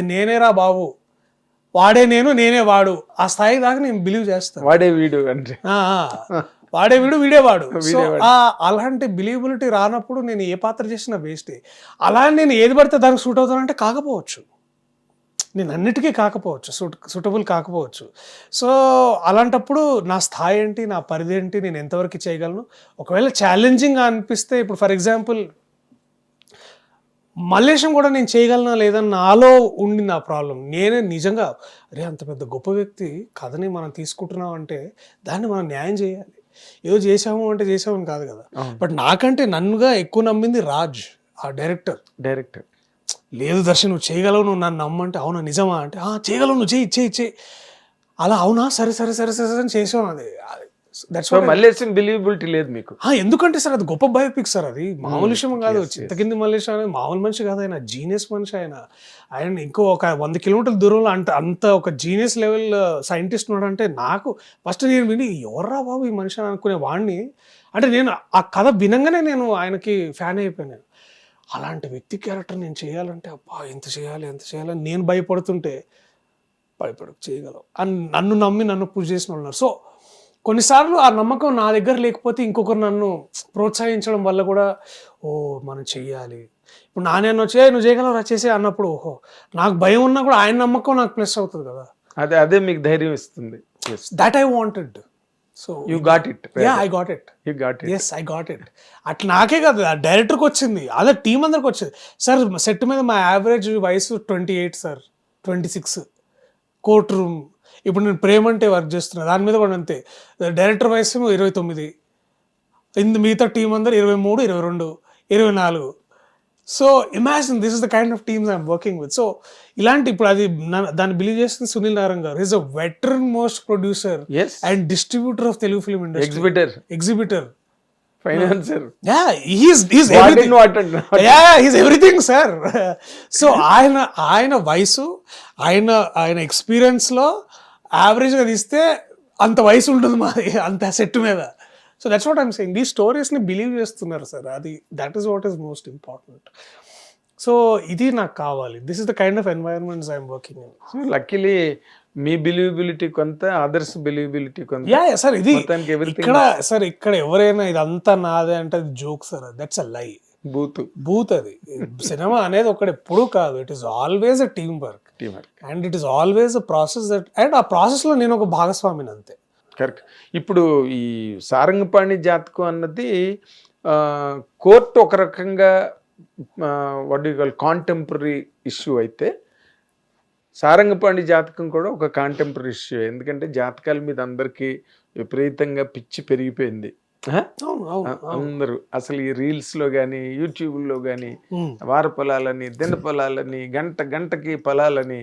నేనేరా బాబు, వాడే నేను నేనే వాడు, ఆ స్థాయి దాకా నేను బిలీవ్ చేస్తాను. వాడే వీడు అంటే వాడే వీడు వీడే వాడు. సో అలాంటి బిలీవబిలిటీ రానప్పుడు నేను ఏ పాత్ర చేసినా వేస్టే. అలా నేను ఏది పడితే దానికి సూట్ అవుతానంటే కాకపోవచ్చు, నేను అన్నిటికీ కాకపోవచ్చు, సూటబుల్ కాకపోవచ్చు. సో అలాంటప్పుడు నా స్థాయి ఏంటి, నా పరిధి ఏంటి, నేను ఎంతవరకు చేయగలను. ఒకవేళ ఛాలెంజింగ్గా అనిపిస్తే, ఇప్పుడు ఫర్ ఎగ్జాంపుల్ మల్లేశం కూడా నేను చేయగలనా లేదని నాలో ఉండి నా ప్రాబ్లం. నేనే నిజంగా అరే అంత పెద్ద గొప్ప వ్యక్తి కథని మనం తీసుకుంటున్నాం అంటే దాన్ని మనం న్యాయం చేయాలి. ఏదో చేసాము అంటే చేసామని కాదు కదా. బట్ నాకంటే నన్నుగా ఎక్కువ నమ్మింది రాజ్, ఆ డైరెక్టర్. లేదు దర్శన్ నువ్వు చేయగలవు, నువ్వు నన్ను నమ్మంటే అవునా నిజమా అంటే చేయగలవు, నువ్వు చేయి. అలా అవునా సరే సరే సరే సరే అని చేసాం. అది మల్లేశం బిలీవబిలిటీ లేదు మీకు. ఎందుకంటే సార్ అది గొప్ప బయోపిక్ సార్, అది మామూలు విషయం కాదు. చింతకింది మల్లేశం అనేది మామూలు మనిషి కాదు, ఆయన జీనియస్ మనిషి. ఆయన ఇంకో ఒక 100 కిలోమీటర్ల దూరంలో అంత ఒక జీనియస్ లెవెల్ సైంటిస్ట్ ఉన్నాడు అంటే నాకు ఫస్ట్ నేను విని ఎవర్రా బాబు ఈ మనిషి అనుకునే వాడిని. అంటే నేను ఆ కథ వినంగానే నేను ఆయనకి ఫ్యాన్ అయిపోయాను. అలాంటి వ్యక్తి క్యారెక్టర్ నేను చేయాలంటే అబ్బా ఎంత చేయాలని నేను భయపడుతుంటే చేయగలవు అని నన్ను నమ్మి నన్ను పూజ చేసిన వాళ్ళు ఉన్నారు. సో కొన్నిసార్లు ఆ నమ్మకం నా దగ్గర లేకపోతే ఇంకొకరు నన్ను ప్రోత్సహించడం వల్ల కూడా మనం చెయ్యాలి. ఇప్పుడు నాన్న వచ్చే నువ్వు చేయగలవు చేసే అన్నప్పుడు ఓహో నాకు భయం ఉన్నా కూడా ఆయన నమ్మకం నాకు ప్లస్ అవుతుంది కదా. అదే మీకు ధైర్యం ఇస్తుంది. That I wanted. So you got it. I got it. అట్లా నాకే కాదు, ఆ డైరెక్టర్కి వచ్చింది, అదే టీం అందరికి వచ్చింది. సార్ సెట్ మీద మా యావరేజ్ వయసు 28 సార్, 26 కోర్ట్ రూమ్. ఇప్పుడు నేను ప్రేమ అంటే వర్క్ చేస్తున్నా, దాని మీద కూడా అంతే. డైరెక్టర్ వయసు 29, మిగతా టీం అందరు 23, 22, 24. So imagine this is the kind of teams I'm working with. So ఇలాంటి ఇప్పుడు అది దాన్ని బిలీవ్ చేస్తుంది Sunil Narayana garu. Is a veteran most producer and distributor of Telugu film industry, exhibitor, financier. he's everything sir. So ఆయన వయసు, ఆయన ఎక్స్పీరియన్స్ లో యావరేజ్గా తీస్తే అంత వయసు ఉంటుంది మాది, అంత సెట్ మీద. So that's what I'm saying. ఈ స్టోరీస్ని బిలీవ్ చేస్తున్నారు సార్, అది that is what is most important. So ఇది నాకు కావాలి. This is the kind of environments I'm working in. So luckily me believability కొంత, అదర్స్ బిలీవబిలిటీ కొంత. సార్ ఇది ఇక్కడ ఎవరైనా ఇదంతా నాదే అంటే అది జోక్ సార్, దట్స్ అ లై, బూత్. అది సినిమా అనేది ఒకటి ఎప్పుడూ కాదు, it is always a team work and it is always a process that, and ఆ ప్రాసెస్లో నేను ఒక భాగస్వామిని అంతే. కరెక్ట్. ఇప్పుడు ఈ సారంగపాణి జాతకం అన్నది కోర్టు ఒక రకంగా what you call contemporary issue అయితే, సారంగపాణి జాతకం కూడా ఒక కాంటెంపరీ ఇష్యూ. ఎందుకంటే జాతకాల మీద అందరికీ విపరీతంగా పిచ్చి పెరిగిపోయింది. అందరూ అసలు ఈ రీల్స్ లో కానీ యూట్యూబ్లో కానీ వార పొలాలని, దిన పొలాలని, గంటకి పొలాలని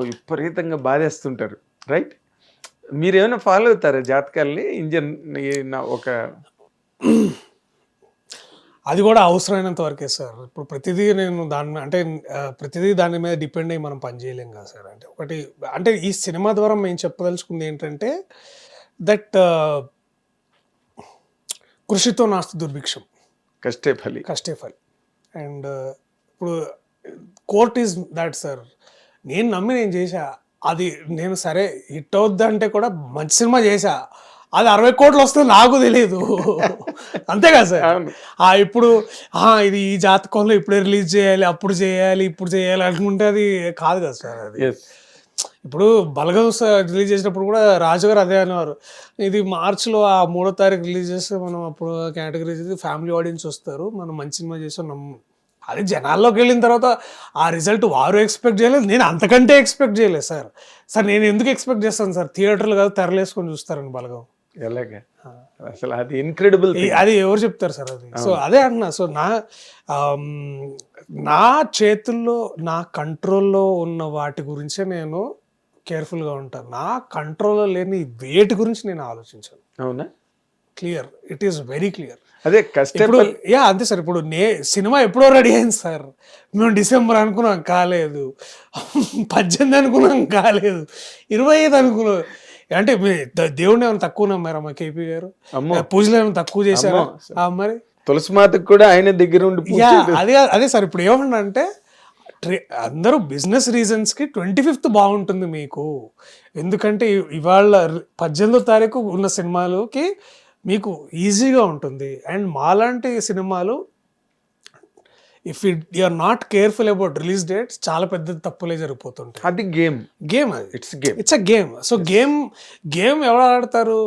విపరీతంగా బాధేస్తుంటారు. రైట్? మీరేమైనా ఫాలో అవుతారా జాతకాలని? ఒక అది కూడా అవసరమైనంత వరకే సార్. ఇప్పుడు ప్రతిదీ నేను ప్రతిదీ దాని మీద డిపెండ్ అయ్యి మనం పనిచేయలేం కదా సార్. అంటే ఒకటి అంటే ఈ సినిమా ద్వారా మేము చెప్పదలుచుకుంది ఏంటంటే దట్ కృషితో నాస్తి దుర్భిక్షం, కష్టే ఫలి. అండ్ ఇప్పుడు కోర్ట్ ఈజ్ దాట్ సార్. నేను చేశా, అది నేను సరే హిట్ అవుద్దంటే కూడా మంచి సినిమా చేశా, అది 60 కోట్లు వస్తుంది నాకు తెలియదు, అంతే కదా సార్. ఇప్పుడు ఇది ఈ జాతకంలో ఇప్పుడే రిలీజ్ చేయాలి, అప్పుడు చేయాలి, ఇప్పుడు చేయాలి అనుకుంటే అది కాదు కదా సార్. అది ఇప్పుడు బలగం రిలీజ్ చేసినప్పుడు కూడా రాజుగారు అదే అనేవారు, ఇది మార్చిలో 3వ తారీఖు రిలీజ్ చేస్తే మనం అప్పుడు కేటగిరీ ఫ్యామిలీ ఆడియన్స్ వస్తారు, మనం మంచి సినిమా చేసాం. అది జనాల్లోకి వెళ్ళిన తర్వాత ఆ రిజల్ట్ వారు ఎక్స్పెక్ట్ చేయలేదు, నేను అంతకంటే ఎక్స్పెక్ట్ చేయలేదు సార్. నేను ఎందుకు ఎక్స్పెక్ట్ చేస్తాను సార్? థియేటర్లు కాదు తెరలేసుకొని చూస్తారండి బలగం. ఎలాగే అసలు అది ఇన్క్రెడిబుల్, అది ఎవరు చెప్తారు సార్ అది. సో అదే అంటున్నా. సో నా చేతుల్లో, నా కంట్రోల్లో ఉన్న వాటి గురించే నేను కేర్ఫుల్గా ఉంటాను. నా కంట్రోల్లో లేని వేటి గురించి నేను ఆలోచించాను. అవునా? Clear, it is very clear. అదే కష్టం. అంతే సార్. ఇప్పుడు సినిమా ఎప్పుడో రెడీ అయింది సార్, మేము డిసెంబర్ అనుకున్నాం కాలేదు, 18 అనుకున్నాం కాలేదు, 25 అనుకున్నాం. అంటే దేవుడిని ఏమైనా తక్కువ నమ్మారా మా కేపీ గారు? పూజలు ఏమైనా తక్కువ చేశారా? మరి తులసి మాతకు కూడా ఆయన దగ్గర ఉండి అదే సార్. ఇప్పుడు ఏమన్నా అంటే అందరూ బిజినెస్ రీజన్స్కి 25th బాగుంటుంది మీకు, ఎందుకంటే ఇవాళ 18వ తారీఖు ఉన్న సినిమాలకి మీకు ఈజీగా ఉంటుంది. అండ్ మాలాంటి సినిమాలు if you are not careful about release dates చాలా పెద్ద తప్పులే జరిగిపోతుంటాయి. అది గేమ్ అది it's a game. So game ఎవరు ఆడతారు,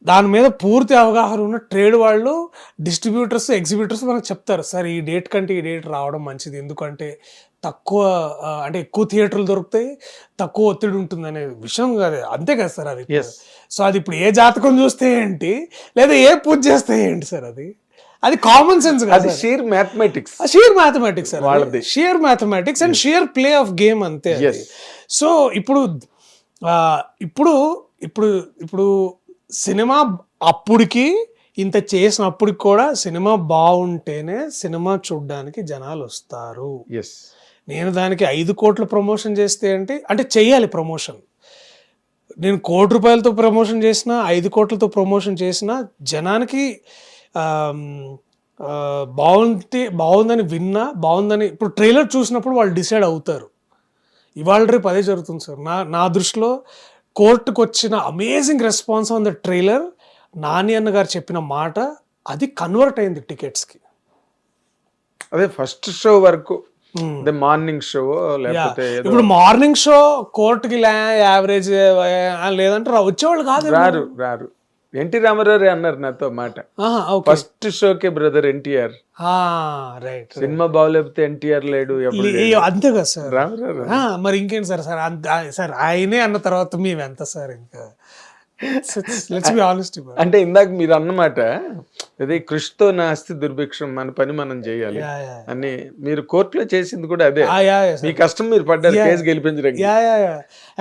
దాని మీద పూర్తి అవగాహన ఉన్న ట్రేడ్ వాళ్ళు, డిస్ట్రిబ్యూటర్స్, ఎగ్జిబ్యూటర్స్ మనకు చెప్తారు, సార్ ఈ డేట్ కంటే ఈ డేట్ రావడం మంచిది, ఎందుకంటే తక్కువ అంటే ఎక్కువ థియేటర్లు దొరుకుతాయి, తక్కువ ఒత్తిడి ఉంటుంది అనే విషయం కాదు, అంతే కదా సార్ అది. సో అది ఇప్పుడు ఏ జాతకం చూస్తే ఏంటి, లేదా ఏ పూజ చేస్తే ఏంటి సార్, అది కామన్ సెన్స్ కాదు, షియర్ మ్యాథమెటిక్స్ సార్, వాళ్ళది shear mathematics and shear play of game అంతే. సో ఇప్పుడు సినిమా అప్పటికి ఇంత చేసినప్పటికి కూడా సినిమా బాగుంటేనే సినిమా చూడడానికి జనాలు వస్తారు. నేను దానికి 5 కోట్ల ప్రమోషన్ చేస్తే అంటే చెయ్యాలి ప్రమోషన్. నేను 1 కోటి రూపాయలతో ప్రమోషన్ చేసినా 5 కోట్లతో ప్రమోషన్ చేసినా జనానికి బాగుందని విన్నా, బాగుందని ఇప్పుడు ట్రైలర్ చూసినప్పుడు వాళ్ళు డిసైడ్ అవుతారు. ఇవాళ రేపు అదే జరుగుతుంది సార్. నా దృష్టిలో కోర్టుకు వచ్చిన amazing response on the trailer, Nani అన్న గారు చెప్పిన మాట, అది కన్వర్ట్ అయింది టికెట్స్కి. అదే ఫస్ట్ షో వరకు మార్నింగ్ షో, లేకపోతే ఇప్పుడు మార్నింగ్ షో కోర్టుకి యావరేజ్ లేదంటే వచ్చేవాళ్ళు కాదు, రారు. ఎన్టీ రామారావు అన్నారు నాతో మాట, ఫస్ట్ షోకే బ్రదర్ ఎన్టీఆర్, రైట్, సినిమా బాగోలేకపోతే ఎన్టీఆర్ లేడు, అంతే కదా సార్. మరి ఇంకేంటి సార్ ఆయనే అన్న తర్వాత మేమెంత సార్, ఇంకా లెట్స్ బి ఆనెస్ట్. అంటే ఇందాక మీరు అన్నమాట, అదే కృషితో నాస్తి దుర్భిక్షం, మన పని మనం చేయాలి అని మీరు కోర్టులో చేసింది కూడా అదే. మీ కష్టం మీరు పడ్డారు కేసు గెలిపించడానికి.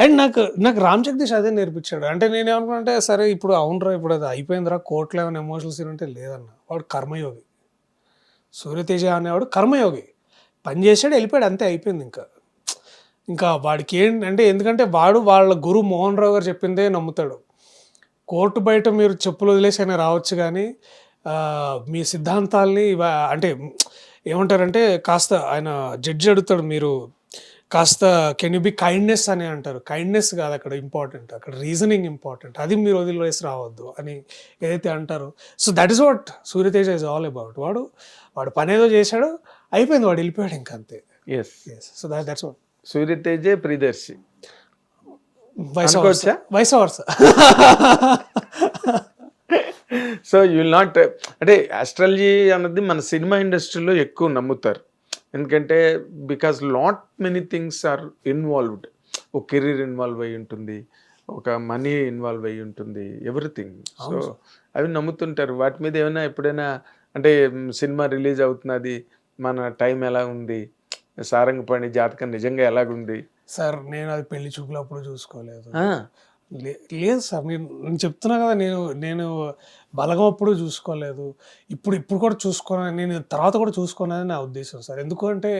అండ్ నాకు రామ్ జగదీష్ అదే నేర్పించాడు. అంటే నేనేమనుకుంటే, సరే ఇప్పుడు అవునరా, ఇప్పుడు అది అయిపోయిందిరా, కోర్టులో ఏమైనా ఎమోషనల్ సీన్ ఉంటే లేదన్న, వాడు కర్మయోగి. సూర్యతేజ అనేవాడు కర్మయోగి, పని చేసాడు, వెళ్ళిపోయాడు, అంతే, అయిపోయింది. ఇంకా వాడికి ఏంటంటే, ఎందుకంటే వాళ్ళ గురు మోహన్ రావు గారు చెప్పిందే నమ్ముతాడు. కోర్టు బయట మీరు చెప్పులు వదిలేసి అయినా రావచ్చు, కానీ మీ సిద్ధాంతాల్ని అంటే ఏమంటారంటే, కాస్త ఆయన జడ్జి అడుగుతాడు, మీరు కాస్త కెన్ యూ బి కైండ్నెస్ అని అంటారు. కైండ్నెస్ కాదు అక్కడ ఇంపార్టెంట్, అక్కడ రీజనింగ్ ఇంపార్టెంట్, అది మీరు వదిలేసి రావద్దు అని ఏదైతే అంటారో. So that is what Suryateja is all about. వాడు పని ఏదో చేశాడు, అయిపోయింది, వాడు వెళ్ళిపోయాడు, ఇంకా అంతే. So that's what. సూర్యతేజే Priyadarshi, vice versa. So you will not, అంటే ఆస్ట్రాలజీ అన్నది మన సినిమా ఇండస్ట్రీలో ఎక్కువ నమ్ముతారు, ఎందుకంటే because lot many things are involved. ఒక కెరీర్ ఇన్వాల్వ్ అయి ఉంటుంది, ఒక మనీ ఇన్వాల్వ్ అయి ఉంటుంది, ఎవ్రీథింగ్. సో అవి నమ్ముతుంటారు. వాటి మీద ఏమైనా ఎప్పుడైనా అంటే సినిమా రిలీజ్ అవుతున్నది, మన టైం ఎలా ఉంది, సారంగపాణి జాతకం నిజంగా ఎలాగుంది సార్? నేను అది పెళ్లి చూపులప్పుడు చూసుకోలేదు. లేదు సార్, నేను చెప్తున్నా కదా, నేను బలగం అప్పుడు చూసుకోలేదు, ఇప్పుడు కూడా చూసుకోను, నేను తర్వాత కూడా చూసుకోనని నా ఉద్దేశం సార్. ఎందుకంటే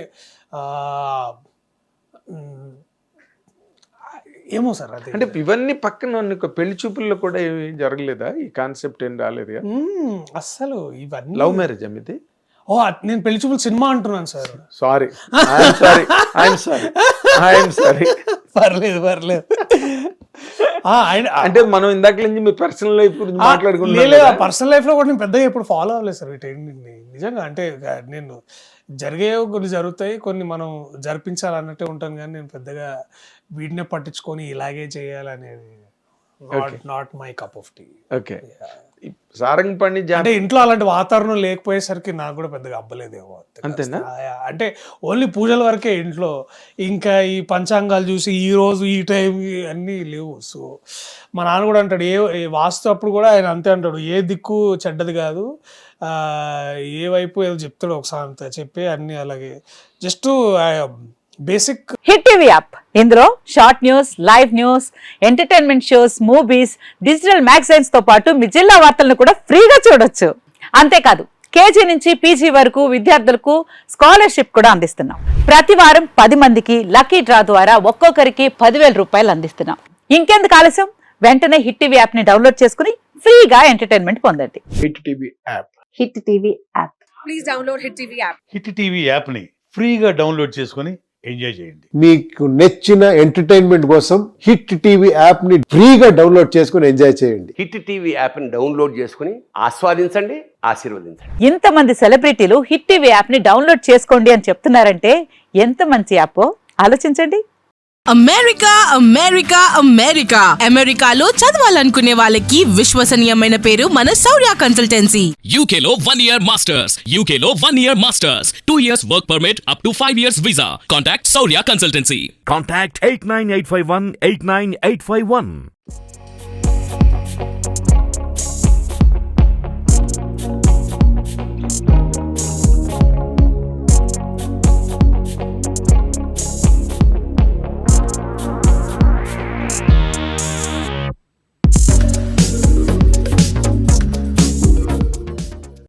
ఏమో సార్, అది అంటే ఇవన్నీ పక్కన పెళ్లి చూపుల్లో కూడా ఏమి జరగలేదా? ఈ కాన్సెప్ట్ ఏం రాలేదు అస్సలు? ఇవన్నీ లవ్ మ్యారేజ్ అమ్మిది. నేను పెళ్లి చూపులు సినిమా అంటున్నాను సార్. సారీ. పర్లేదు. అంటే మనం ఇందాక నుంచి మీ పర్సనల్ లైఫ్ గురించి మాట్లాడుకుంటున్నాం. పర్సనల్ లైఫ్ లో కూడా నేను పెద్దగా ఎప్పుడు ఫాలో అవ్వలేదు సార్ వీటిని, నిజంగా. అంటే నేను కొన్ని జరుగుతాయి, కొన్ని మనం జరిపించాలన్నట్టే ఉంటాను, కానీ నేను పెద్దగా వీటినే పట్టించుకొని ఇలాగే చేయాలనేది not my cup of tea. Okay. Sarangapani అంటే ఇంట్లో అలాంటి వాతావరణం లేకపోయేసరికి నాకు కూడా పెద్దగా అబ్బలేదేమో. అంతేనా? అంటే ఓన్లీ పూజల వరకే ఇంట్లో, ఇంకా ఈ పంచాంగాలు చూసి ఈ రోజు ఈ టైం అన్నీ లేవు. సో మా నాన్న కూడా అంటాడు, ఏ వాస్తు అప్పుడు కూడా ఆయన అంతే అంటాడు, ఏ దిక్కు చెడ్డది కాదు, ఏ వైపు ఏదో చెప్తాడు ఒకసారి చెప్పి అన్ని అలాగే just basic. Hit TV app, ఇందులో short news, live news, entertainment shows, movies, digital magazines తో పాటు మీ జిల్లా వార్తలను కూడా ఫ్రీగా చూడొచ్చు. అంతేకాదు కేజీ నుంచి పీజీ వరకు విద్యార్థులకు స్కాలర్షిప్ కూడా అందిస్తున్నాం. ప్రతి వారం 10 మందికి లక్కీ డ్రా ద్వారా ఒక్కొక్కరికి 10,000 రూపాయలు అందిస్తున్నాం. ఇంకెందుకు ఆలస్యం, వెంటనే హిట్ టీవీ యాప్ ని డౌన్లోడ్ చేసుకుని ఫ్రీగా ఎంటర్టైన్మెంట్ పొందండి. Hit TV app. Hit TV app. Please download hit TV app. Hit TV app ని ఫ్రీగా డౌన్లోడ్ చేసుకుని ఎంజాయ్ చేయండి. మీకు నచ్చిన ఎంటర్టైన్మెంట్ కోసం హిట్ టీవీ యాప్ ని ఫ్రీగా డౌన్లోడ్ చేసుకుని ఎంజాయ్ చేయండి. హిట్ టీవీ యాప్ని డౌన్లోడ్ చేసుకుని ఆస్వాదించండి, ఆశీర్వదించండి. ఇంతమంది సెలబ్రిటీలు హిట్ టీవీ యాప్ ని డౌన్లోడ్ చేసుకోండి అని చెప్తున్నారంటే ఎంత మంచి యాప్ ఆలోచించండి. అమెరికా అమెరికా అమెరికా అమెరికాలో చదవాలనుకునే వాళ్ళకి విశ్వసనీయమైన పేరు మన శౌర్య కన్సల్టెన్సీ. UK లో 1 year masters, UK లో 1 year masters, 2 years work permit up to 5 years visa. Contact Saurya Consultancy. Contact 89851 89851.